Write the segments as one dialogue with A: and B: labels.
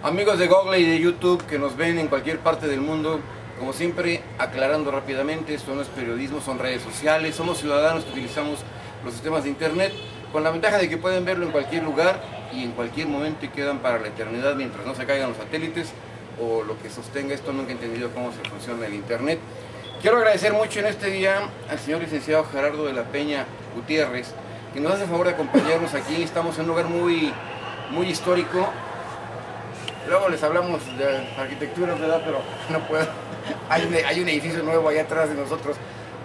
A: Amigos de Google y de YouTube que nos ven en cualquier parte del mundo, como siempre, aclarando rápidamente, esto no es periodismo, son redes sociales, somos ciudadanos que utilizamos los sistemas de internet, con la ventaja de que pueden verlo en cualquier lugar y en cualquier momento y quedan para la eternidad mientras no se caigan los satélites o lo que sostenga esto. Nunca he entendido cómo se funciona el internet. Quiero agradecer mucho en este día al señor licenciado Gerardo de la Peña Gutiérrez, que nos hace el favor de acompañarnos aquí. Estamos en un lugar muy histórico. Luego les hablamos de arquitectura, ¿verdad? Pero no puedo. Hay un edificio nuevo allá atrás de nosotros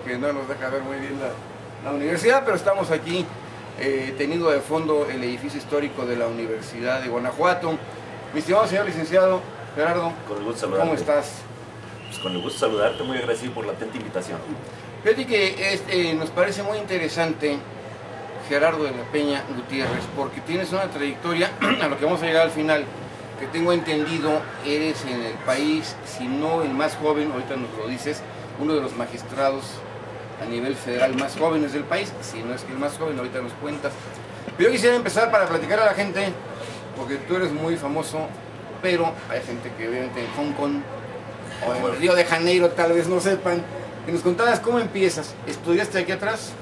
A: que no nos deja ver muy bien la universidad, pero estamos aquí teniendo de fondo el edificio histórico de la Universidad de Guanajuato. Mi estimado señor licenciado Gerardo,
B: con el gusto de saludarte.
A: ¿Cómo estás?
B: Pues con el gusto de saludarte, muy agradecido por la atenta invitación.
A: Fíjate que nos parece muy interesante, Gerardo de la Peña Gutiérrez, porque tienes una trayectoria, a lo que vamos a llegar al final, que tengo entendido, eres en el país, si no el más joven, ahorita nos lo dices, uno de los magistrados a nivel federal más jóvenes del país, si no es que el más joven, ahorita nos cuentas. Pero yo quisiera empezar para platicar a la gente, porque tú eres muy famoso, pero hay gente que obviamente en Hong Kong o en Río de Janeiro tal vez no sepan, que nos contaras cómo empiezas. ¿Estudiaste aquí atrás?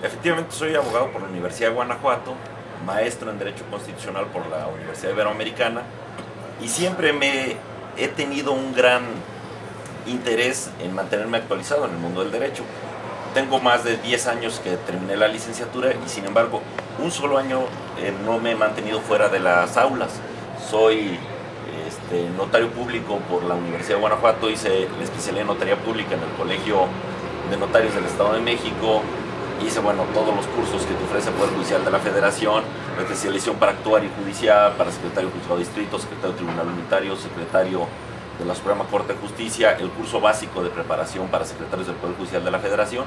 B: Efectivamente, soy abogado por la Universidad de Guanajuato, maestro en Derecho Constitucional por la Universidad Iberoamericana, y siempre he tenido un gran interés en mantenerme actualizado en el mundo del derecho. Tengo más de 10 años que terminé la licenciatura y sin embargo un solo año no me he mantenido fuera de las aulas. Soy notario público por la Universidad de Guanajuato, hice la especialidad en notaría pública en el Colegio de Notarios del Estado de México. Hice, todos los cursos que te ofrece el Poder Judicial de la Federación, la especialización para actuario judicial, para secretario de juzgado de distrito, secretario de tribunal unitario, secretario de la Suprema Corte de Justicia, el curso básico de preparación para secretarios del Poder Judicial de la Federación,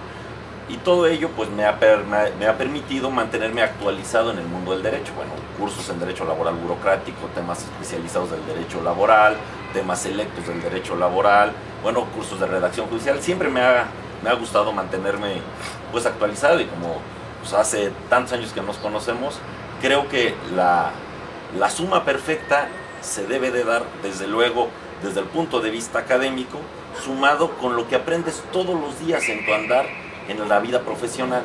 B: y todo ello pues me ha permitido mantenerme actualizado en el mundo del derecho. Cursos en derecho laboral burocrático, temas especializados del derecho laboral, temas selectos del derecho laboral, cursos de redacción judicial. Siempre me ha gustado mantenerme pues actualizado, y como hace tantos años que nos conocemos, creo que la suma perfecta se debe de dar desde luego desde el punto de vista académico, sumado con lo que aprendes todos los días en tu andar en la vida profesional.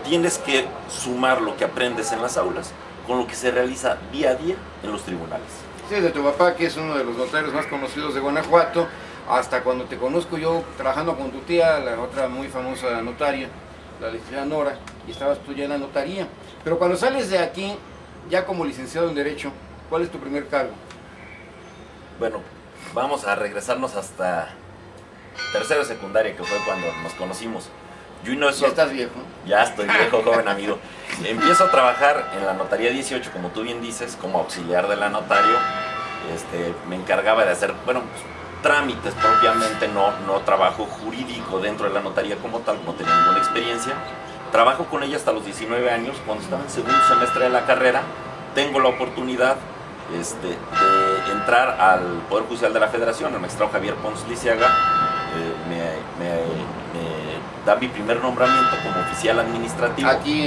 B: Tienes que sumar lo que aprendes en las aulas con lo que se realiza día a día en los tribunales.
A: Sí, de tu papá, que es uno de los notarios más conocidos de Guanajuato, hasta cuando te conozco yo trabajando con tu tía, la otra muy famosa notaria, la licenciada Nora, y estabas tú ya en la notaría. Pero cuando sales de aquí, ya como licenciado en Derecho, ¿cuál es tu primer cargo?
B: Vamos a regresarnos hasta tercero de secundaria, que fue cuando nos conocimos.
A: Ya estás viejo.
B: Ya estoy viejo, joven amigo. Empiezo a trabajar en la notaría 18, como tú bien dices, como auxiliar de la notario. Me encargaba de hacer, trámites propiamente, no trabajo jurídico dentro de la notaría como tal, no tenía ninguna experiencia. Trabajo con ella hasta los 19 años, cuando estaba en segundo semestre de la carrera. Tengo la oportunidad de entrar al Poder Judicial de la Federación. El magistrado Javier Pons Lisiaga me da mi primer nombramiento como oficial administrativo.
A: Aquí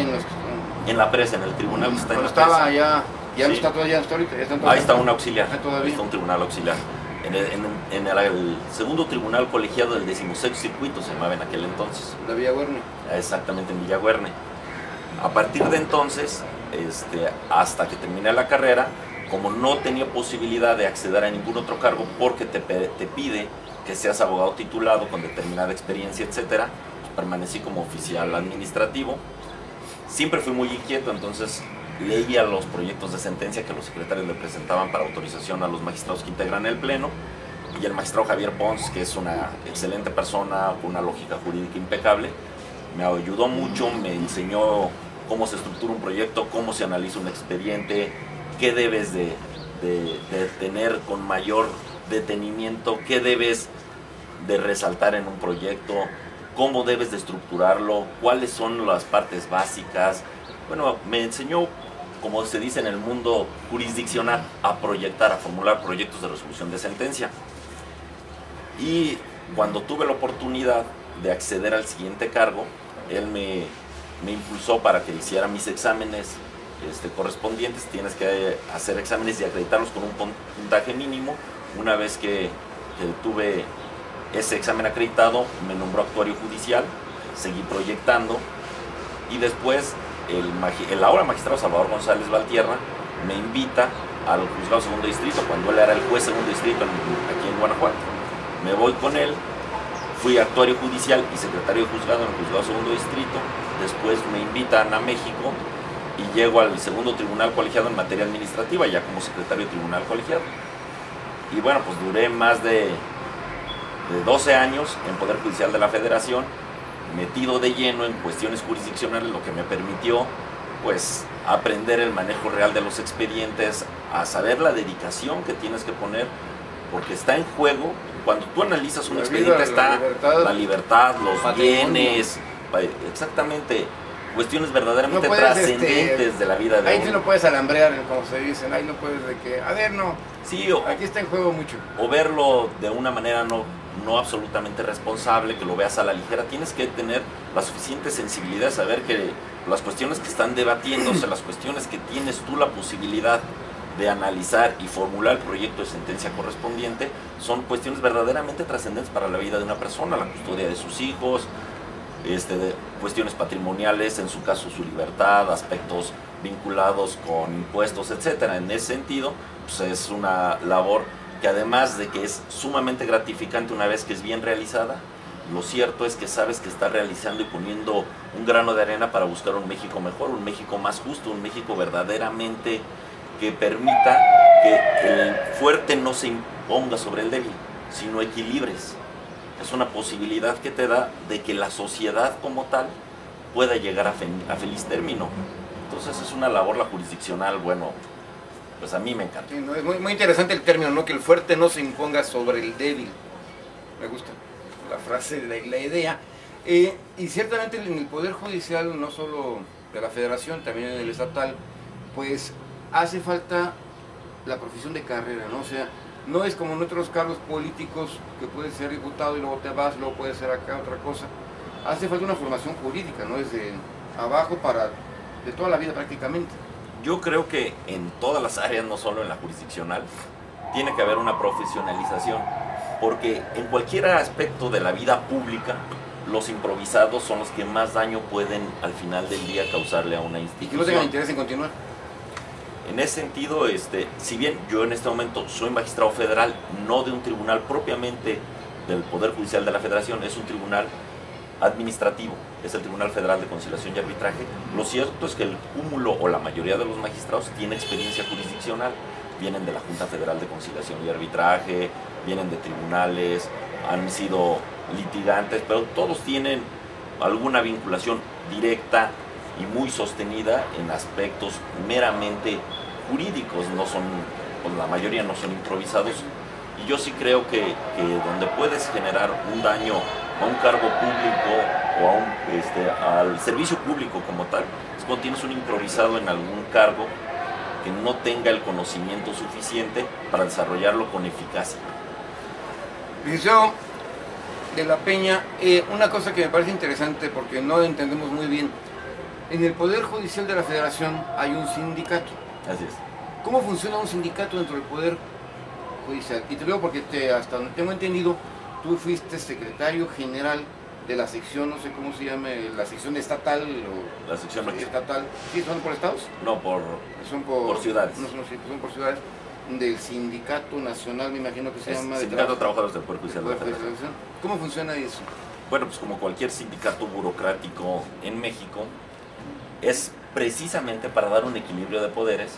B: en la presa, en el tribunal que está en la
A: estaba
B: presa.
A: allá, ya no
B: Sí.
A: está todavía, está ahorita.
B: Ahí está un auxiliar,
A: todavía.
B: está un tribunal auxiliar. En el segundo tribunal colegiado del 16º circuito se llamaba en aquel entonces.
A: La Villaguerne.
B: Exactamente, en Villaguerne. A partir de entonces, hasta que terminé la carrera, como no tenía posibilidad de acceder a ningún otro cargo porque te pide que seas abogado titulado con determinada experiencia, etcétera, pues permanecí como oficial administrativo. Siempre fui muy inquieto, entonces leía los proyectos de sentencia que los secretarios le presentaban para autorización a los magistrados que integran el pleno, y el magistrado Javier Pons, que es una excelente persona con una lógica jurídica impecable, me ayudó mucho, me enseñó cómo se estructura un proyecto, cómo se analiza un expediente, qué debes de tener con mayor detenimiento, qué debes de resaltar en un proyecto, cómo debes de estructurarlo, cuáles son las partes básicas. Me enseñó, como se dice en el mundo jurisdiccional, a proyectar, a formular proyectos de resolución de sentencia. Y cuando tuve la oportunidad de acceder al siguiente cargo, él me impulsó para que hiciera mis exámenes correspondientes, tienes que hacer exámenes y acreditarlos con un puntaje mínimo. Una vez que tuve ese examen acreditado, me nombró actuario judicial, seguí proyectando y después el ahora magistrado Salvador González Valtierra me invita al juzgado segundo distrito, cuando él era el juez segundo distrito aquí en Guanajuato. Me voy con él, fui actuario judicial y secretario de juzgado en el juzgado segundo distrito. Después me invitan a México y llego al segundo tribunal colegiado en materia administrativa, ya como secretario de tribunal colegiado. Y bueno, pues duré más de 12 años en Poder Judicial de la Federación, metido de lleno en cuestiones jurisdiccionales, lo que me permitió pues aprender el manejo real de los expedientes, a saber la dedicación que tienes que poner, porque está en juego, cuando tú analizas un expediente está la libertad, los bienes, exactamente, cuestiones verdaderamente
A: no puedes,
B: trascendentes de la vida de
A: ahí
B: uno.
A: sí no puedes alambrear, como se dicen, ahí no puedes de que, a ver, no,
B: sí,
A: aquí está en juego mucho.
B: O verlo de una manera no absolutamente responsable, que lo veas a la ligera. Tienes que tener la suficiente sensibilidad de saber que las cuestiones que están debatiéndose, las cuestiones que tienes tú la posibilidad de analizar y formular el proyecto de sentencia correspondiente, son cuestiones verdaderamente trascendentes para la vida de una persona, la custodia de sus hijos, de cuestiones patrimoniales, en su caso su libertad, aspectos vinculados con impuestos, etcétera. En ese sentido, pues es una labor que, además de que es sumamente gratificante una vez que es bien realizada, lo cierto es que sabes que está realizando y poniendo un grano de arena para buscar un México mejor, un México más justo, un México verdaderamente que permita que el fuerte no se imponga sobre el débil, sino equilibres. Es una posibilidad que te da de que la sociedad como tal pueda llegar a feliz término. Entonces es una labor la jurisdiccional, bueno, pues a mí me encanta.
A: Sí, ¿no? Es muy interesante el término, ¿no? Que el fuerte no se imponga sobre el débil. Me gusta la frase, la idea. Y ciertamente en el Poder Judicial, no solo de la Federación, también en el estatal, pues hace falta la profesión de carrera, ¿no? O sea, no es como en otros cargos políticos que puedes ser diputado y luego te vas, luego puedes ser acá otra cosa. Hace falta una formación jurídica, ¿no? Desde abajo de toda la vida prácticamente.
B: Yo creo que en todas las áreas, no solo en la jurisdiccional, tiene que haber una profesionalización, porque en cualquier aspecto de la vida pública, los improvisados son los que más daño pueden al final del día causarle a una institución.
A: Y que no tengan interés en continuar.
B: En ese sentido, si bien yo en este momento soy magistrado federal, no de un tribunal propiamente del Poder Judicial de la Federación, es un tribunal administrativo, es el Tribunal Federal de Conciliación y Arbitraje. Lo cierto es que el cúmulo o la mayoría de los magistrados tiene experiencia jurisdiccional, vienen de la Junta Federal de Conciliación y Arbitraje, vienen de tribunales, han sido litigantes, pero todos tienen alguna vinculación directa y muy sostenida en aspectos meramente jurídicos, no son, pues la mayoría no son improvisados. Y yo sí creo que donde puedes generar un daño a un cargo público o al servicio público como tal, es cuando tienes un improvisado en algún cargo que no tenga el conocimiento suficiente para desarrollarlo con eficacia.
A: Licenciado de la Peña, una cosa que me parece interesante porque no entendemos muy bien, en el Poder Judicial de la Federación hay un sindicato.
B: Así es.
A: ¿Cómo funciona un sindicato dentro del Poder Judicial? Y te lo digo porque hasta donde tengo entendido, tú fuiste secretario general de la sección, no sé cómo se llama, la sección estatal o...
B: La sección
A: estatal. ¿Sí son por estados?
B: No,
A: son por
B: ciudades.
A: No, son por ciudades. Del Sindicato Nacional, me imagino que se llama...
B: Sindicato de Trabajadores del Poder Judicial de la
A: Federación. ¿Cómo funciona eso?
B: Bueno, pues como cualquier sindicato burocrático en México, es precisamente para dar un equilibrio de poderes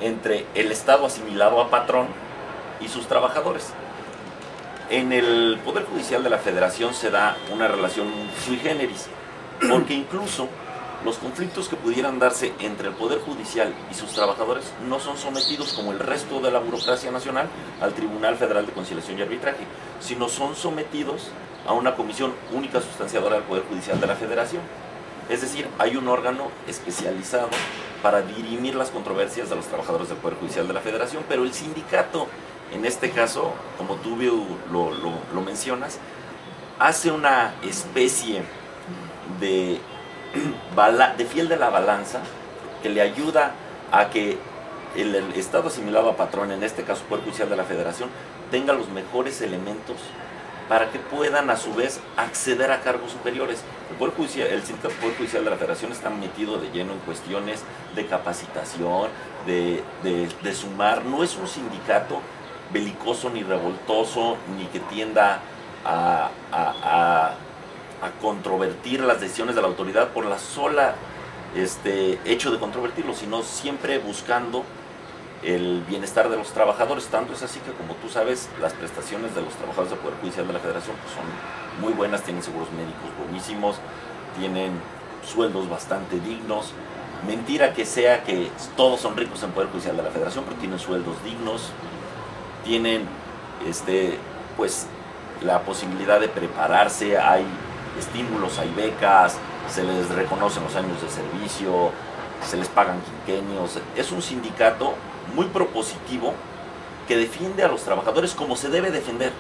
B: entre el Estado asimilado a patrón y sus trabajadores. En el Poder Judicial de la Federación se da una relación sui generis, porque incluso los conflictos que pudieran darse entre el Poder Judicial y sus trabajadores no son sometidos, como el resto de la burocracia nacional, al Tribunal Federal de Conciliación y Arbitraje, sino son sometidos a una comisión única sustanciadora del Poder Judicial de la Federación. Es decir, hay un órgano especializado para dirimir las controversias de los trabajadores del Poder Judicial de la Federación, pero el sindicato, en este caso, como tú lo mencionas, hace una especie de fiel de la balanza que le ayuda a que el Estado asimilado a patrón, en este caso Poder Judicial de la Federación, tenga los mejores elementos para que puedan a su vez acceder a cargos superiores. El Sindicato Poder Judicial de la Federación está metido de lleno en cuestiones de capacitación, de sumar. No es un sindicato belicoso ni revoltoso, ni que tienda a controvertir las decisiones de la autoridad por la sola hecho de controvertirlo, sino siempre buscando el bienestar de los trabajadores. Tanto es así que, como tú sabes, las prestaciones de los trabajadores del Poder Judicial de la Federación pues, son muy buenas, tienen seguros médicos buenísimos, tienen sueldos bastante dignos. Mentira que sea que todos son ricos en Poder Judicial de la Federación, pero tienen sueldos dignos, tienen pues la posibilidad de prepararse, hay estímulos, hay becas, se les reconocen los años de servicio, se les pagan quinquenios. Es un sindicato muy propositivo que defiende a los trabajadores como se debe defender,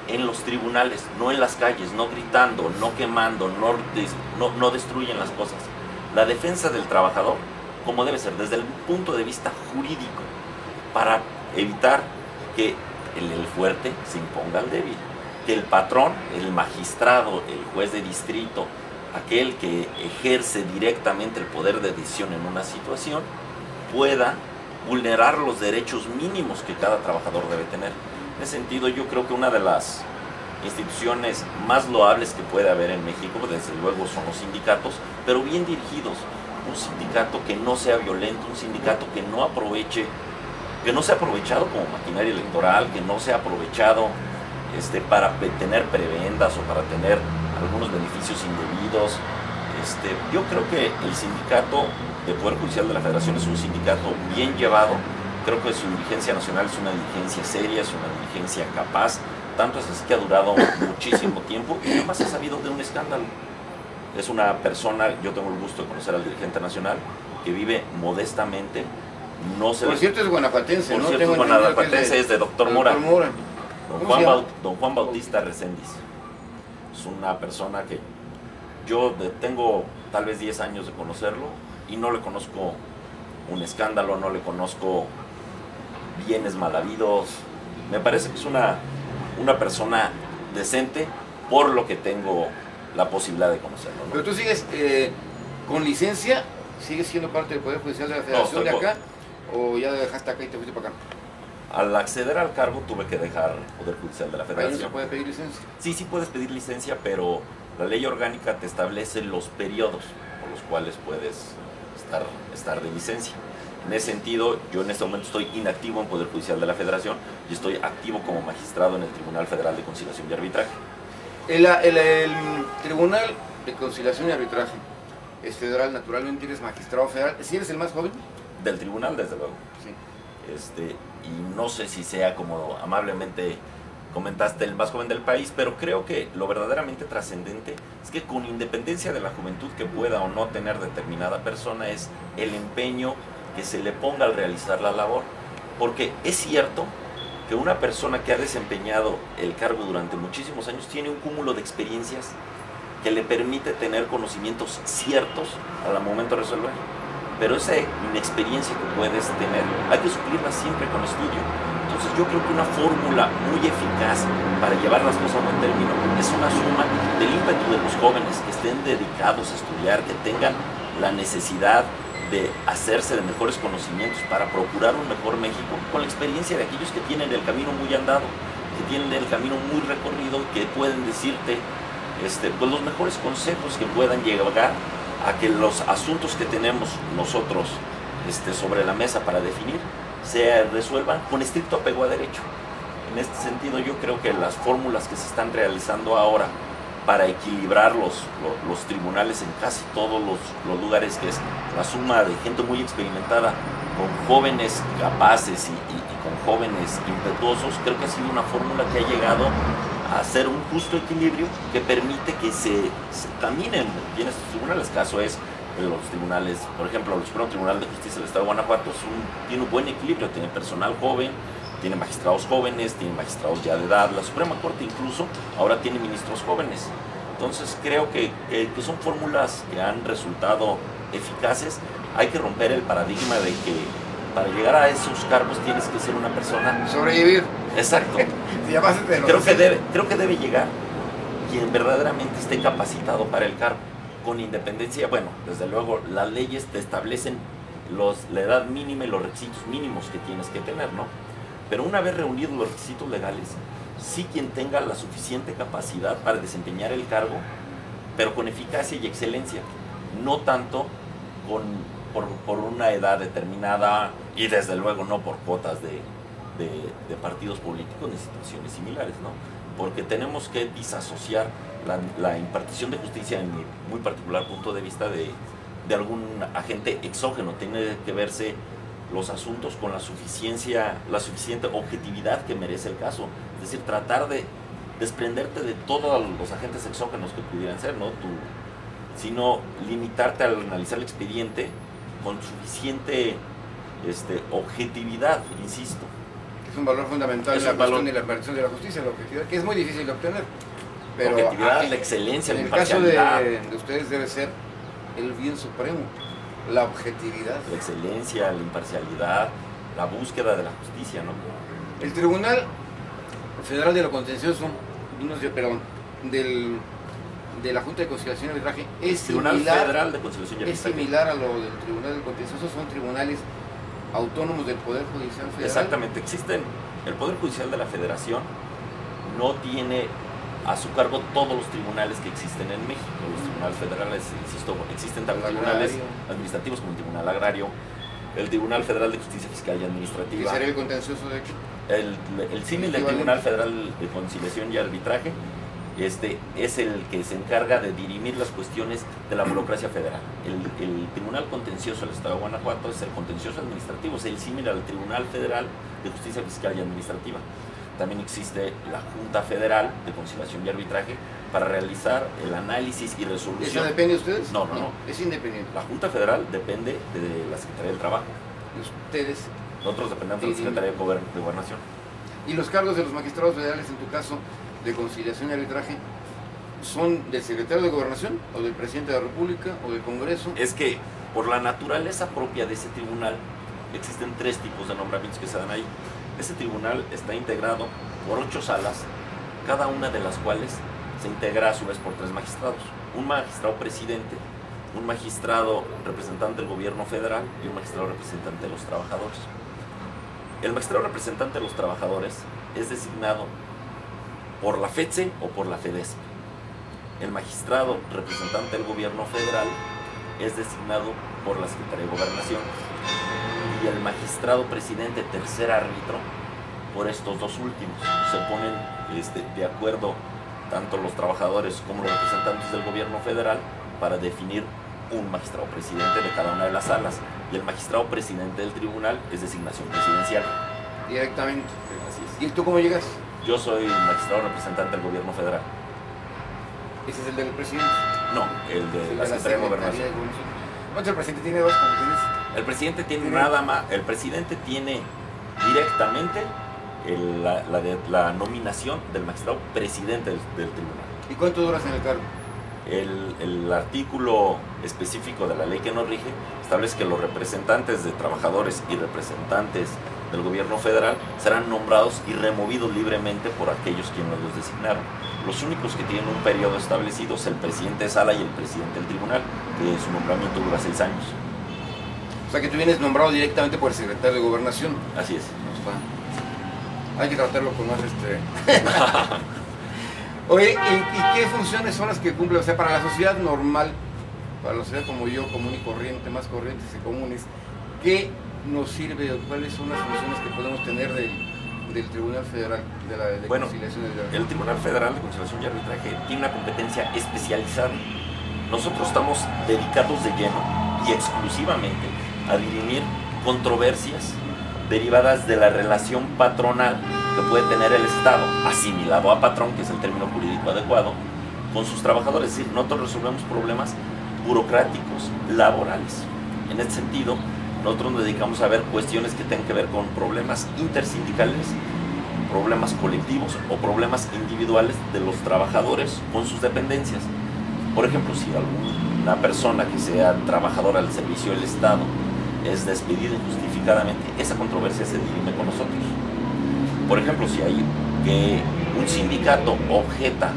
B: en los tribunales, no en las calles, no gritando, no quemando, no destruyen las cosas. La defensa del trabajador como debe ser, desde el punto de vista jurídico, para evitar que el fuerte se imponga al débil, que el patrón, el magistrado, el juez de distrito, aquel que ejerce directamente el poder de decisión en una situación, pueda vulnerar los derechos mínimos que cada trabajador debe tener. En ese sentido, yo creo que una de las instituciones más loables que puede haber en México, desde luego, son los sindicatos, pero bien dirigidos. Un sindicato que no sea violento, un sindicato que no aproveche, que no sea aprovechado como maquinaria electoral, que no sea aprovechado para tener prebendas o para tener algunos beneficios indebidos. Yo creo que el sindicato de Poder Judicial de la Federación es un sindicato bien llevado. Creo que su dirigencia nacional es una dirigencia seria, es una dirigencia capaz. Tanto es así que ha durado muchísimo tiempo y jamás ha sabido de un escándalo. Es una persona, yo tengo el gusto de conocer al dirigente nacional, que vive modestamente. No se
A: Por cierto, es guanajuatense,
B: Por
A: ¿no?
B: cierto, es guanajuatense, es de Doctor Mora. Don Juan Bautista Reséndiz. Es una persona que yo tengo tal vez 10 años de conocerlo y no le conozco un escándalo, no le conozco bienes mal habidos. Me parece que es una persona decente, por lo que tengo la posibilidad de conocerlo, ¿no?
A: Pero tú sigues con licencia, sigues siendo parte del Poder Judicial de la Federación de acá, o ya dejaste acá y te fuiste para acá.
B: Al acceder al cargo tuve que dejar el Poder Judicial de la Federación.
A: ¿Ahí no se puede pedir licencia?
B: Sí, sí puedes pedir licencia, pero la ley orgánica te establece los periodos por los cuales puedes estar de licencia. En ese sentido, yo en este momento estoy inactivo en Poder Judicial de la Federación y estoy activo como magistrado en el Tribunal Federal de Conciliación y Arbitraje.
A: El Tribunal de Conciliación y Arbitraje es federal, naturalmente eres magistrado federal. ¿Sí eres el más joven?
B: Del tribunal, desde luego.
A: Sí.
B: Y no sé si sea, como amablemente comentaste, el más joven del país, pero creo que lo verdaderamente trascendente es que, con independencia de la juventud que pueda o no tener determinada persona, es el empeño que se le ponga al realizar la labor. Porque es cierto que una persona que ha desempeñado el cargo durante muchísimos años tiene un cúmulo de experiencias que le permite tener conocimientos ciertos al momento de resolver. Pero esa inexperiencia que puedes tener, hay que suplirla siempre con estudio. Entonces yo creo que una fórmula muy eficaz para llevar las cosas a buen término es una suma del ímpetu de los jóvenes que estén dedicados a estudiar, que tengan la necesidad de hacerse de mejores conocimientos para procurar un mejor México, con la experiencia de aquellos que tienen el camino muy andado, que tienen el camino muy recorrido, que pueden decirte pues los mejores consejos que puedan llegar a que los asuntos que tenemos nosotros sobre la mesa para definir se resuelvan con estricto apego a derecho. En este sentido, yo creo que las fórmulas que se están realizando ahora para equilibrar los tribunales en casi todos los lugares, que es la suma de gente muy experimentada con jóvenes capaces y con jóvenes impetuosos, creo que ha sido una fórmula que ha llegado a hacer un justo equilibrio que permite que se caminen bien estos tribunales. Caso es los tribunales, por ejemplo, el Supremo Tribunal de Justicia del Estado de Guanajuato tiene un buen equilibrio, tiene personal joven, tiene magistrados jóvenes, tiene magistrados ya de edad. La Suprema Corte incluso ahora tiene ministros jóvenes. Entonces creo que son fórmulas que han resultado eficaces hay que romper el paradigma de que para llegar a esos cargos tienes que ser una persona...
A: Sobrevivir.
B: Exacto. Creo que debe llegar quien verdaderamente esté capacitado para el cargo, con independencia. Bueno, desde luego las leyes te establecen la edad mínima y los requisitos mínimos que tienes que tener, ¿no? Pero una vez reunidos los requisitos legales, sí quien tenga la suficiente capacidad para desempeñar el cargo, pero con eficacia y excelencia, no tanto por una edad determinada y desde luego no por cuotas de partidos políticos ni situaciones similares, ¿no? Porque tenemos que disasociar la impartición de justicia, en mi muy particular punto de vista, de algún agente exógeno. Tiene que verse los asuntos con la suficiente objetividad que merece el caso. Es decir, tratar de desprenderte de todos los agentes exógenos que pudieran ser, ¿no? Sino limitarte al analizar el expediente con suficiente objetividad, insisto.
A: Es un valor fundamental en la cuestión de la impartición de la justicia, la objetividad, que es muy difícil de obtener. Pero
B: objetividad, la excelencia, la
A: imparcialidad. En el caso de ustedes debe ser el bien supremo, la objetividad.
B: La excelencia, la imparcialidad, la búsqueda de la justicia, ¿no?
A: El Tribunal Federal de lo Contencioso, de la Junta de Conciliación y Arbitraje, es
B: Federal de Conciliación y Arbitraje.
A: Es similar a lo del Tribunal del Contencioso, son tribunales autónomos del Poder Judicial Federal.
B: Exactamente, el Poder Judicial de la Federación no tiene a su cargo todos los tribunales que existen en México. Los tribunales federales, insisto, existen tanto tribunales administrativos como el Tribunal Agrario, el Tribunal Federal de Justicia Fiscal y Administrativa.
A: ¿Qué sería el contencioso, de hecho?
B: El símil del Tribunal Federal de Conciliación y Arbitraje es el que se encarga de dirimir las cuestiones de la burocracia federal. El Tribunal Contencioso del Estado de Guanajuato es el contencioso administrativo, es el símil al Tribunal Federal de Justicia Fiscal y Administrativa. También existe la Junta Federal de Conciliación y Arbitraje para realizar el análisis y resolución.
A: ¿Eso depende de ustedes?
B: No.
A: Es independiente.
B: La Junta Federal depende de la Secretaría del Trabajo.
A: ¿Y ustedes?
B: Nosotros dependemos de la Secretaría de Gobernación.
A: ¿Y los cargos de los magistrados federales, en tu caso, de conciliación y arbitraje, son del secretario de Gobernación o del presidente de la República o del Congreso?
B: Es que por la naturaleza propia de ese tribunal existen 3 tipos de nombramientos que se dan ahí. Ese tribunal está integrado por 8 salas, cada una de las cuales se integra a su vez por 3 magistrados. Un magistrado presidente, un magistrado representante del gobierno federal y un magistrado representante de los trabajadores. El magistrado representante de los trabajadores es designado por la FETSE o por la FEDESP. El magistrado representante del gobierno federal es designado por la Secretaría de Gobernación. Y el magistrado presidente, tercer árbitro, por estos 2 últimos. Se ponen de acuerdo tanto los trabajadores como los representantes del gobierno federal para definir un magistrado presidente de cada una de las salas. Y el magistrado presidente del tribunal es designación presidencial.
A: Directamente.
B: Así es.
A: ¿Y tú cómo llegas?
B: Yo soy magistrado representante del gobierno federal.
A: ¿Ese es el del presidente?
B: No, el de la Secretaría de Gobernación.
A: ¿Cuántos el presidente tiene 2 funciones?
B: El presidente tiene nada más, el presidente tiene directamente la nominación del magistrado presidente del tribunal.
A: ¿Y cuánto duras en el cargo?
B: El artículo específico de la ley que nos rige establece que los representantes de trabajadores y representantes del gobierno federal serán nombrados y removidos libremente por aquellos quienes los designaron. Los únicos que tienen un periodo establecido es el presidente de sala y el presidente del tribunal, que su nombramiento dura 6 años.
A: O sea que tú vienes nombrado directamente por el secretario de Gobernación.
B: Así es.
A: Hay que tratarlo con más Oye, ¿y qué funciones son las que cumple? O sea, para la sociedad normal, para la sociedad como yo, común y corriente, más corrientes y comunes, ¿qué nos sirve o cuáles son las funciones que podemos tener del Tribunal Federal de Conciliación y Arbitraje?
B: El Tribunal Federal de Conciliación y Arbitraje tiene una competencia especializada. Nosotros estamos dedicados de lleno y exclusivamente a dirimir controversias derivadas de la relación patronal que puede tener el Estado, asimilado a patrón, que es el término jurídico adecuado, con sus trabajadores. Es decir, nosotros resolvemos problemas burocráticos, laborales. En este sentido, nosotros nos dedicamos a ver cuestiones que tengan que ver con problemas intersindicales, problemas colectivos o problemas individuales de los trabajadores con sus dependencias. Por ejemplo, si algún una persona que sea trabajadora al servicio del Estado es despedida injustificadamente, esa controversia se dirime con nosotros. Por ejemplo, si hay que un sindicato objeta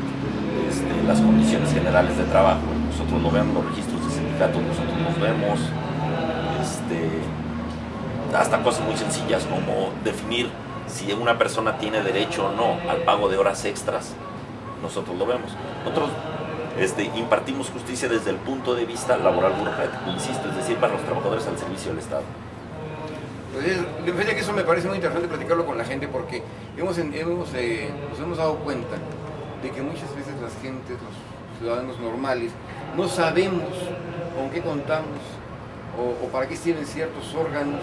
B: las condiciones generales de trabajo, nosotros lo vemos, los registros de sindicatos, nosotros los vemos, hasta cosas muy sencillas como definir si una persona tiene derecho o no al pago de horas extras, nosotros lo vemos. Nosotros impartimos justicia desde el punto de vista laboral burocrático, insisto, es decir, para los trabajadores al servicio del Estado.
A: Pues fíjate que eso me parece muy interesante platicarlo con la gente, porque nos hemos dado cuenta de que muchas veces las gentes, los ciudadanos normales, no sabemos con qué contamos o para qué sirven ciertos órganos,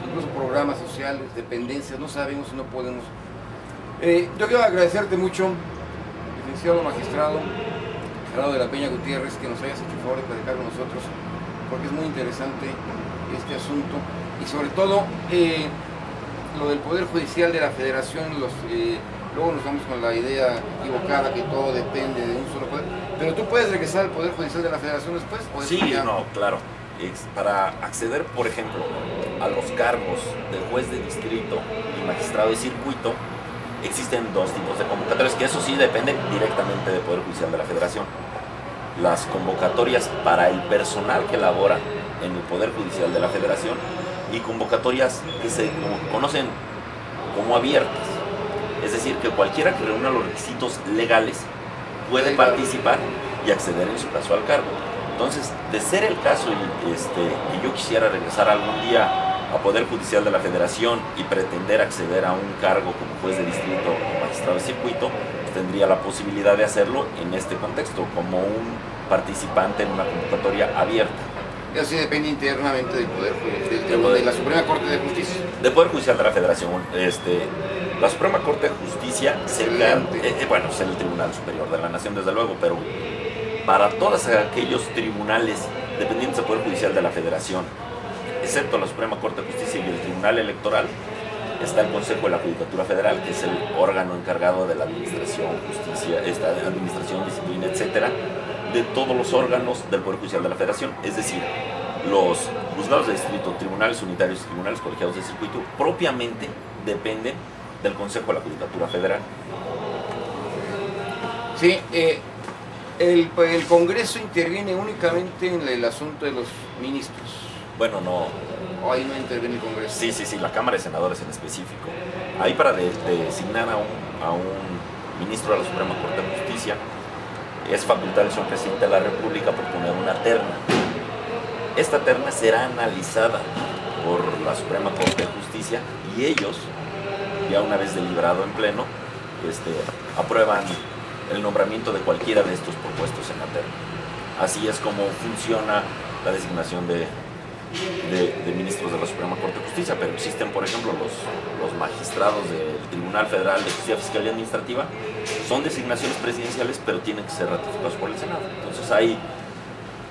A: incluso programas sociales, dependencias, no sabemos y no podemos. Yo quiero agradecerte mucho, licenciado magistrado Gerardo de la Peña Gutiérrez, que nos hayas hecho el favor de platicar con nosotros, porque es muy interesante este asunto, y sobre todo lo del Poder Judicial de la Federación. Luego nos vamos con la idea equivocada que todo depende de un solo poder, pero tú puedes regresar al Poder Judicial de la Federación después.
B: Sí, no, claro. Para acceder, por ejemplo, a los cargos de juez de distrito y magistrado de circuito, existen dos tipos de convocatorias, que eso sí depende directamente del Poder Judicial de la Federación. Las convocatorias para el personal que labora en el Poder Judicial de la Federación y convocatorias que se conocen como abiertas. Es decir, que cualquiera que reúna los requisitos legales puede participar y acceder en su caso al cargo. Entonces, de ser el caso que yo quisiera regresar algún día a Poder Judicial de la Federación y pretender acceder a un cargo como juez de distrito o magistrado de circuito, pues tendría la posibilidad de hacerlo en este contexto, como un participante en una convocatoria abierta.
A: Eso sí depende internamente del Poder de la Suprema Corte de Justicia.
B: Del Poder Judicial de la Federación. La Suprema Corte de Justicia sería, es el Tribunal Superior de la Nación, desde luego, pero para todos aquellos tribunales dependientes del Poder Judicial de la Federación, excepto la Suprema Corte de Justicia y el Tribunal Electoral, está el Consejo de la Judicatura Federal, que es el órgano encargado de la administración, justicia, administración, disciplina, etcétera, de todos los órganos del Poder Judicial de la Federación. Es decir, los juzgados de distrito, tribunales unitarios y tribunales colegiados de circuito propiamente dependen del Consejo de la Judicatura Federal.
A: Sí, el Congreso interviene únicamente en el asunto de los ministros.
B: Bueno, no.
A: ¿O ahí no interviene el Congreso?
B: Sí, la Cámara de Senadores en específico. Ahí para designar a un ministro de la Suprema Corte de Justicia es facultad del señor presidente de la República por poner una terna. Esta terna será analizada por la Suprema Corte de Justicia y ellos, ya una vez deliberado en pleno, aprueban el nombramiento de cualquiera de estos propuestos en la terna. Así es como funciona la designación de ministros de la Suprema Corte de Justicia, pero existen, por ejemplo, los magistrados del Tribunal Federal de Justicia Fiscal y Administrativa, son designaciones presidenciales, pero tienen que ser ratificados por el Senado. Entonces hay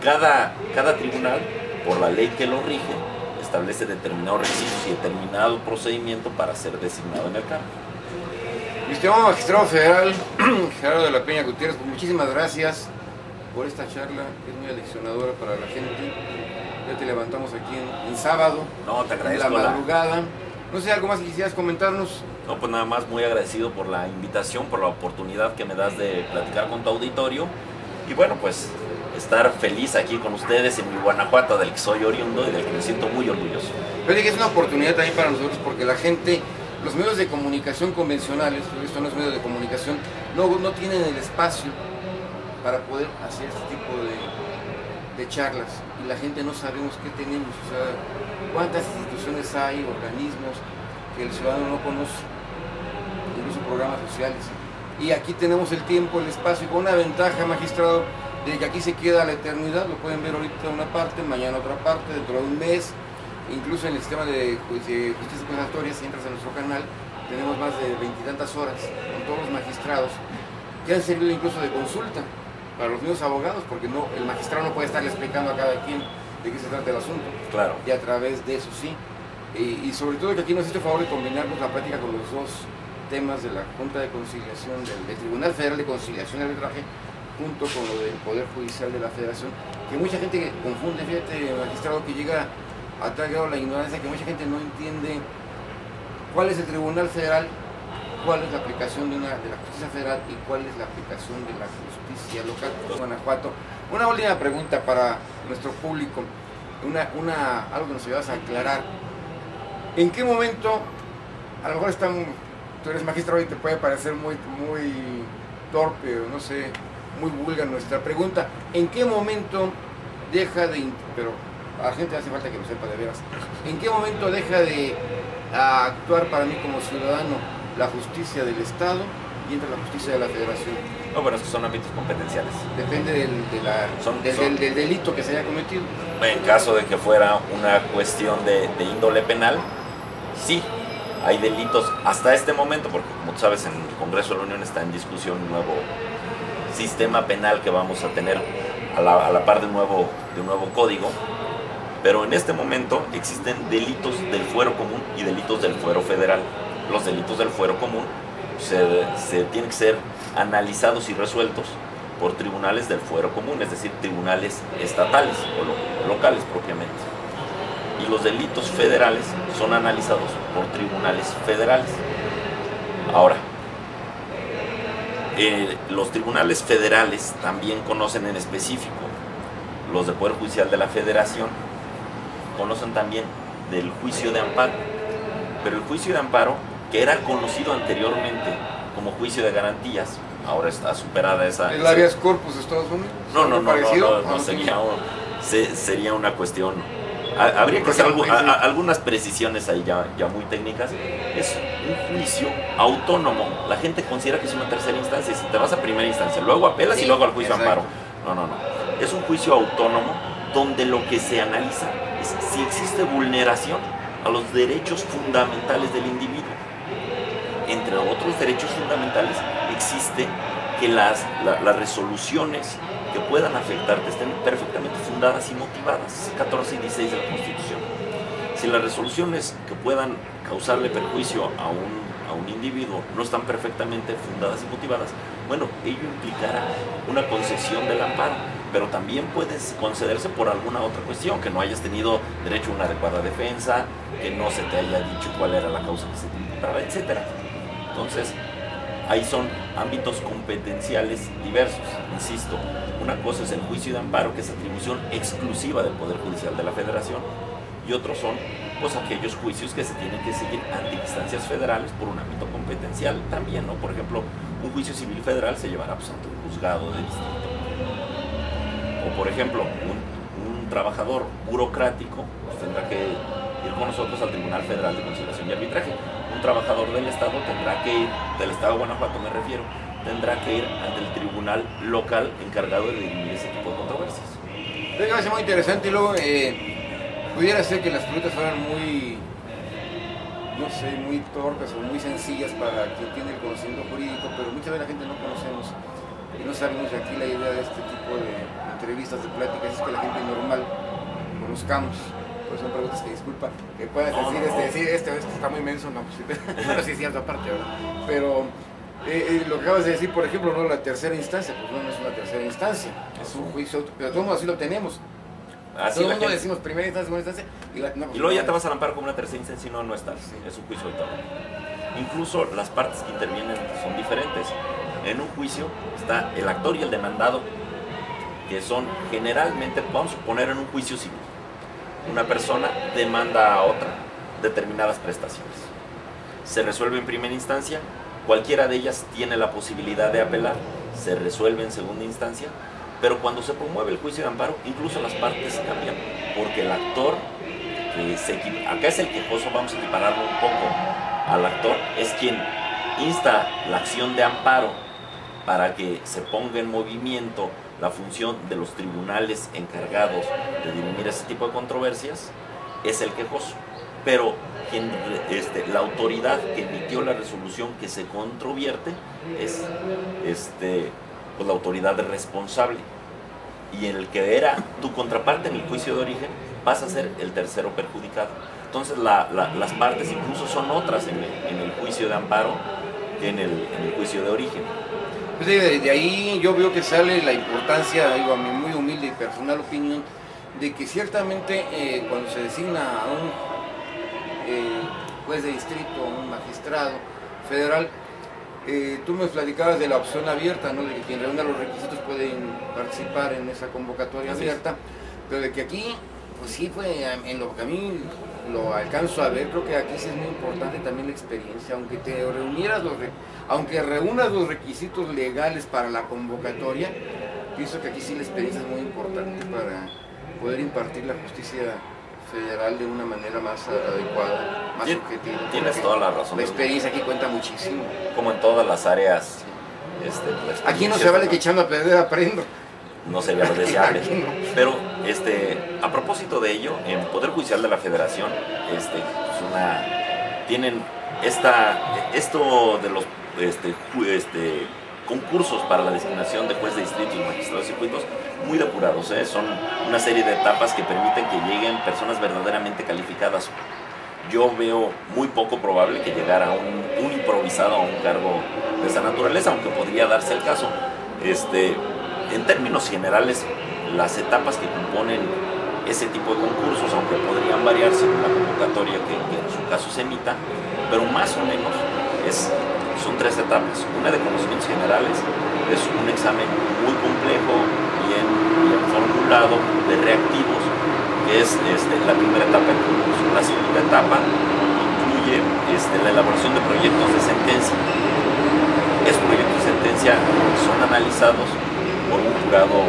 B: cada tribunal, por la ley que lo rige, establece determinados requisitos y determinado procedimiento para ser designado en el cargo.
A: Mi estimado magistrado federal, Gerardo de la Peña Gutiérrez, pues muchísimas gracias por esta charla, que es muy aleccionadora para la gente. Ya te levantamos aquí en sábado,
B: no, te agradezco
A: en la madrugada. No sé, ¿algo más que quisieras comentarnos?
B: No, pues nada más muy agradecido por la invitación, por la oportunidad que me das de platicar con tu auditorio. Y bueno, pues estar feliz aquí con ustedes en mi Guanajuato, del que soy oriundo y del que me siento muy orgulloso.
A: Pero que es una oportunidad también para nosotros, porque la gente, los medios de comunicación convencionales, esto no es medios de comunicación, no tienen el espacio para poder hacer este tipo de charlas, y la gente no sabemos qué tenemos, o sea, cuántas instituciones hay, organismos que el ciudadano no conoce, incluso programas sociales. Y aquí tenemos el tiempo, el espacio, y con una ventaja, magistrado, de que aquí se queda la eternidad. Lo pueden ver ahorita una parte, mañana otra parte, dentro de un mes. Incluso en el sistema de justicia compensatoria, si entras a nuestro canal, tenemos más de 20 y tantas horas con todos los magistrados que han servido incluso de consulta para los mismos abogados, porque el magistrado no puede estarle explicando a cada quien de qué se trata el asunto.
B: Claro.
A: Y a través de eso sí. Y sobre todo que aquí nos hace el favor de combinarnos la práctica con los dos temas de la Junta de Conciliación, del Tribunal Federal de Conciliación y Arbitraje, junto con lo del Poder Judicial de la Federación, que mucha gente confunde, fíjate, magistrado, que llega a tal grado la ignorancia que mucha gente no entiende cuál es el Tribunal Federal, cuál es la aplicación de la justicia federal y cuál es la aplicación de la justicia local de Guanajuato. Una última pregunta para nuestro público, algo que nos ayudas a aclarar. ¿En qué momento, a lo mejor tú eres magistrado y te puede parecer muy torpe, o no sé, muy vulgar nuestra pregunta, ¿en qué momento deja de, pero a la gente hace falta que lo sepa de veras, ¿en qué momento deja de actuar para mí como ciudadano la justicia del Estado y entra la justicia de la Federación?
B: No, bueno, es que son ámbitos competenciales.
A: Depende del delito que se haya cometido.
B: En caso de que fuera una cuestión de índole penal, sí, hay delitos hasta este momento, porque como tú sabes, en el Congreso de la Unión está en discusión un nuevo sistema penal que vamos a tener a la par de un nuevo código, pero en este momento existen delitos del fuero común y delitos del fuero federal. Los delitos del fuero común se tienen que ser analizados y resueltos por tribunales del fuero común, es decir, tribunales estatales o locales propiamente. Y los delitos federales son analizados por tribunales federales. Ahora, los tribunales federales también conocen en específico los del Poder Judicial de la Federación, conocen también del juicio de amparo, pero el juicio de amparo, que era conocido anteriormente como juicio de garantías, ahora está superada esa...
A: ¿El habeas corpus de Estados Unidos?
B: No, sería una cuestión... Habría que hacer algunas precisiones ahí ya muy técnicas. Es un juicio autónomo. La gente considera que es una tercera instancia. Si te vas a primera instancia, luego apelas y luego al juicio de amparo. No. Es un juicio autónomo donde lo que se analiza es si existe vulneración a los derechos fundamentales del individuo. Entre otros derechos fundamentales existe que las resoluciones que puedan afectarte estén perfectamente fundadas y motivadas, 14 y 16 de la Constitución. Si las resoluciones que puedan causarle perjuicio a un individuo no están perfectamente fundadas y motivadas, bueno, ello implicará una concesión del amparo, pero también puede concederse por alguna otra cuestión, que no hayas tenido derecho a una adecuada defensa, que no se te haya dicho cuál era la causa que se te imputaba, etc. Entonces, ahí son ámbitos competenciales diversos, insisto. Una cosa es el juicio de amparo, que es atribución exclusiva del Poder Judicial de la Federación, y otros son pues aquellos juicios que se tienen que seguir ante instancias federales por un ámbito competencial también, ¿no? Por ejemplo, un juicio civil federal se llevará pues, ante un juzgado de distrito. O por ejemplo, un trabajador burocrático pues, tendrá que ir con nosotros al Tribunal Federal de Conciliación y Arbitraje. Un trabajador del Estado tendrá que ir, del Estado de Guanajuato me refiero, tendrá que ir ante el tribunal local encargado de dirimir ese tipo de controversias.
A: Me parece muy interesante y luego pudiera ser que las preguntas fueran muy, no sé, muy torpes o muy sencillas para quien tiene el conocimiento jurídico, pero muchas veces la gente no conocemos y no sabemos, y aquí la idea de este tipo de entrevistas, de pláticas, es que la gente normal conozcamos. Pues son preguntas que, disculpa, que puedas decir, esto está muy menso, no, pues, bueno, sí es cierto aparte, ¿verdad? Pero lo que acabas de decir, por ejemplo, no la tercera instancia, pues no es una tercera instancia, es un juicio, pero todo el mundo así lo tenemos. Todo el mundo decimos primera instancia, segunda instancia,
B: y luego ya te vas al amparo como una tercera instancia y no estás, sí. Es un juicio autónomo. Incluso las partes que intervienen son diferentes. En un juicio está el actor y el demandado, que son generalmente, vamos a poner en un juicio civil, una persona demanda a otra determinadas prestaciones. Se resuelve en primera instancia, cualquiera de ellas tiene la posibilidad de apelar, se resuelve en segunda instancia, pero cuando se promueve el juicio de amparo, incluso las partes cambian, porque el actor, acá es el quejoso, vamos a equipararlo un poco al actor, es quien insta la acción de amparo para que se ponga en movimiento la función de los tribunales encargados de dirimir ese tipo de controversias, es el quejoso. Pero la autoridad que emitió la resolución que se controvierte es pues, la autoridad responsable. Y en el que era tu contraparte en el juicio de origen, vas a ser el tercero perjudicado. Entonces las partes incluso son otras en el juicio de amparo que en el juicio de origen.
A: Pues de ahí yo veo que sale la importancia, digo, a mi muy humilde y personal opinión, de que ciertamente cuando se designa a un juez de distrito, a un magistrado federal, tú me platicabas de la opción abierta, ¿no? De que quien reúna los requisitos pueden participar en esa convocatoria abierta, pero de que aquí, pues sí fue, en lo que a mí lo alcanzo a ver, creo que aquí sí es muy importante también la experiencia, aunque reúnas los requisitos legales para la convocatoria, pienso que aquí sí la experiencia es muy importante para poder impartir la justicia federal de una manera más adecuada, más objetiva.
B: Tienes toda la razón.
A: La experiencia aquí cuenta muchísimo.
B: Como en todas las áreas.
A: Aquí no se vale que echando a perder aprendo.
B: No sería lo deseable. Pero a propósito de ello, en Poder Judicial de la Federación, tienen esto de los concursos para la designación de juez de distrito y magistrados de circuitos muy depurados, son una serie de etapas que permiten que lleguen personas verdaderamente calificadas. Yo veo muy poco probable que llegara un improvisado a un cargo de esa naturaleza, aunque podría darse el caso. En términos generales, las etapas que componen ese tipo de concursos, aunque podrían variar según la convocatoria que en su caso se emita, pero más o menos son 3 etapas. Una de conocimientos generales, es un examen muy complejo, bien formulado, de reactivos, que es la primera etapa del concurso. La segunda etapa incluye la elaboración de proyectos de sentencia. Esos proyectos de sentencia son analizados por un jurado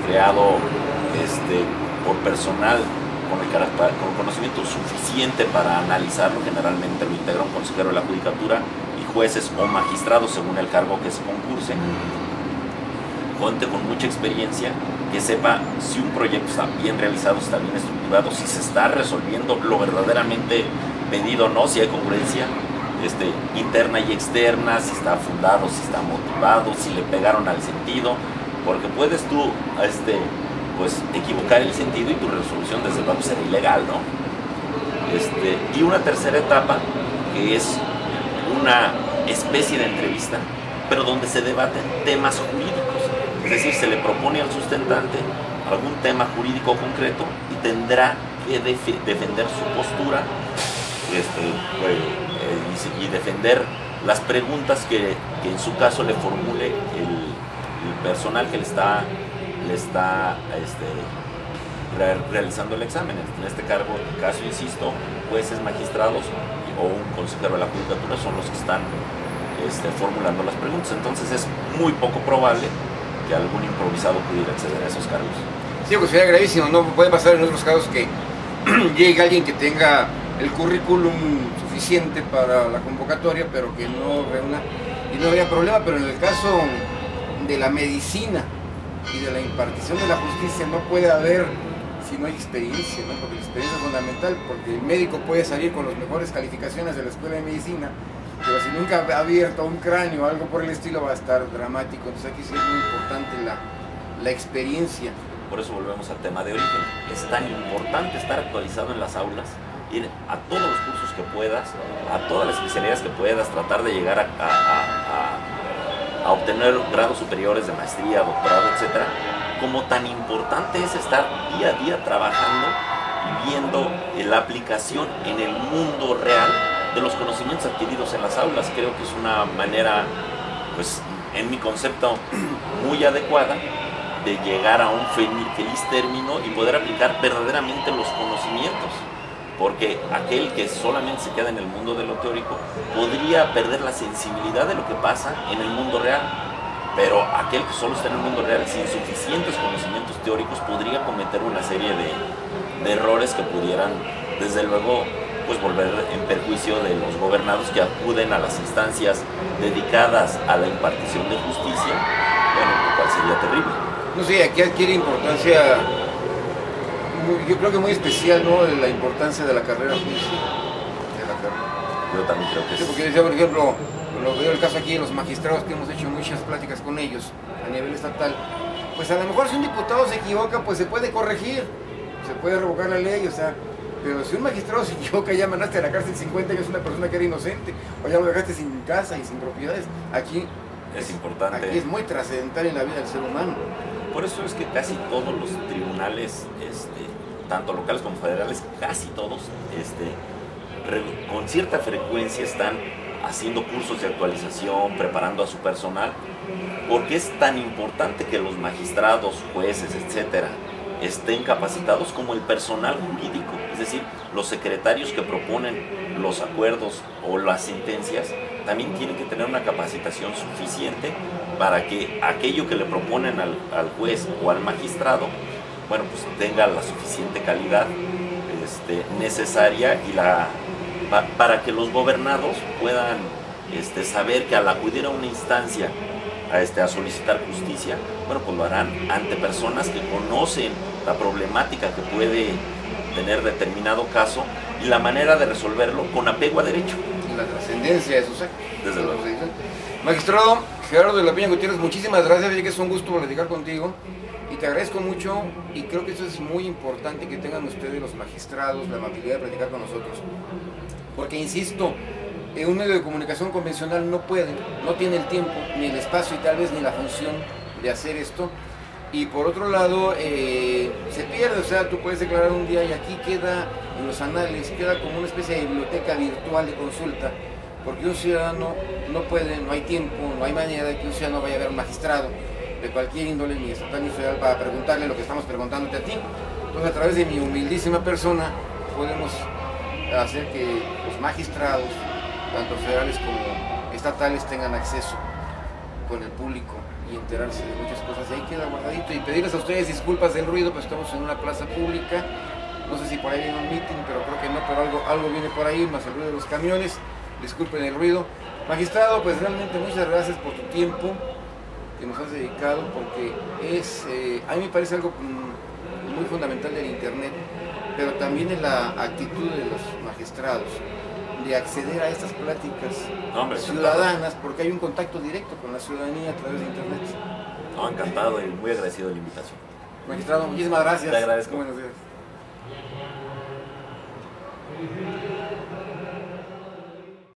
B: creado por personal con conocimiento suficiente para analizarlo. Generalmente lo integra un consejero de la judicatura y jueces o magistrados según el cargo que se concurse. Gente con mucha experiencia que sepa si un proyecto está bien realizado, está bien estructurado, si se está resolviendo lo verdaderamente pedido o no, si hay congruencia interna y externa, si está fundado, si está motivado, si le pegaron al sentido, porque puedes tú pues equivocar el sentido y tu resolución desde luego será ilegal, ¿no? Y una tercera etapa que es una especie de entrevista, pero donde se debaten temas jurídicos, es decir, se le propone al sustentante algún tema jurídico concreto y tendrá que defender su postura y defender las preguntas que en su caso le formule el personal que le está realizando el examen. En este caso, insisto, jueces, magistrados o un consejero de la judicatura son los que están formulando las preguntas. Entonces es muy poco probable que algún improvisado pudiera acceder a esos cargos.
A: Sí, pues sería gravísimo, ¿no? Puede pasar en otros casos que llegue alguien que tenga el currículum suficiente para la convocatoria, pero que no reúna, y no habría problema. Pero en el caso de la medicina y de la impartición de la justicia no puede haber si no hay experiencia, ¿no? Porque la experiencia es fundamental, porque el médico puede salir con las mejores calificaciones de la escuela de medicina, pero si nunca ha abierto un cráneo o algo por el estilo va a estar dramático. Entonces aquí sí es muy importante la experiencia.
B: Por eso volvemos al tema de origen. Es tan importante estar actualizado en las aulas, ir a todos los cursos que puedas, a todas las especialidades que puedas, tratar de llegar a obtener grados superiores de maestría, doctorado, etcétera. Como tan importante es estar día a día trabajando y viendo la aplicación en el mundo real de los conocimientos adquiridos en las aulas. Creo que es una manera, pues, en mi concepto, muy adecuada de llegar a un feliz término y poder aplicar verdaderamente los conocimientos. Porque aquel que solamente se queda en el mundo de lo teórico podría perder la sensibilidad de lo que pasa en el mundo real. Pero aquel que solo está en el mundo real sin suficientes conocimientos teóricos podría cometer una serie de errores que pudieran, desde luego, pues volver en perjuicio de los gobernados que acuden a las instancias dedicadas a la impartición de justicia, bueno, lo cual sería terrible.
A: No sé, aquí adquiere importancia, yo creo que muy especial, ¿no? La importancia de la carrera judicial.
B: Yo también creo que
A: sí. Porque decía, por ejemplo, lo veo el caso aquí de los magistrados, que hemos hecho muchas pláticas con ellos a nivel estatal, pues a lo mejor si un diputado se equivoca, pues se puede corregir, se puede revocar la ley, o sea, Pero si un magistrado se equivoca, ya mandaste a la cárcel 50 años a una persona que era inocente, o ya lo dejaste sin casa y sin propiedades, aquí
B: es importante.
A: Aquí es muy trascendental en la vida del ser humano.
B: Por eso es que casi todos los tribunales, tanto locales como federales, casi todos, con cierta frecuencia están haciendo cursos de actualización, preparando a su personal, porque es tan importante que los magistrados, jueces, etcétera, estén capacitados como el personal jurídico, es decir, los secretarios que proponen los acuerdos o las sentencias también tienen que tener una capacitación suficiente para que aquello que le proponen al juez o al magistrado, bueno, pues tenga la suficiente calidad necesaria y para que los gobernados puedan saber que al acudir a una instancia a solicitar justicia, bueno, pues lo harán ante personas que conocen la problemática que puede tener determinado caso y la manera de resolverlo con apego a derecho.
A: Y la trascendencia de sus actos.
B: Desde luego.
A: Magistrado Gerardo de la Peña Gutiérrez, muchísimas gracias, ya que es un gusto platicar contigo y te agradezco mucho y creo que eso es muy importante que tengan ustedes los magistrados la amabilidad de platicar con nosotros, porque insisto, un medio de comunicación convencional no puede, no tiene el tiempo, ni el espacio y tal vez ni la función de hacer esto. Y por otro lado, se pierde, o sea, tú puedes declarar un día y aquí queda, en los anales, queda como una especie de biblioteca virtual de consulta, porque un ciudadano no puede, no hay tiempo, no hay manera de que un ciudadano vaya a ver a un magistrado de cualquier índole, ni estatal ni federal, para preguntarle lo que estamos preguntándote a ti. Entonces, a través de mi humildísima persona, podemos hacer que los magistrados, tanto federales como estatales, tengan acceso con el público y enterarse de muchas cosas. Y ahí queda guardadito. Y pedirles a ustedes disculpas del ruido, pues estamos en una plaza pública. No sé si por ahí viene un meeting, pero creo que no, pero algo viene por ahí, más el ruido de los camiones. Disculpen el ruido. Magistrado, pues realmente muchas gracias por tu tiempo que nos has dedicado, porque a mí me parece algo muy fundamental del Internet, pero también en la actitud de los magistrados de acceder a estas pláticas ciudadanas, porque hay un contacto directo con la ciudadanía a través de Internet.
B: No, encantado y muy agradecido de la invitación.
A: Magistrado, muchísimas gracias.
B: Te agradezco.
A: Buenos días.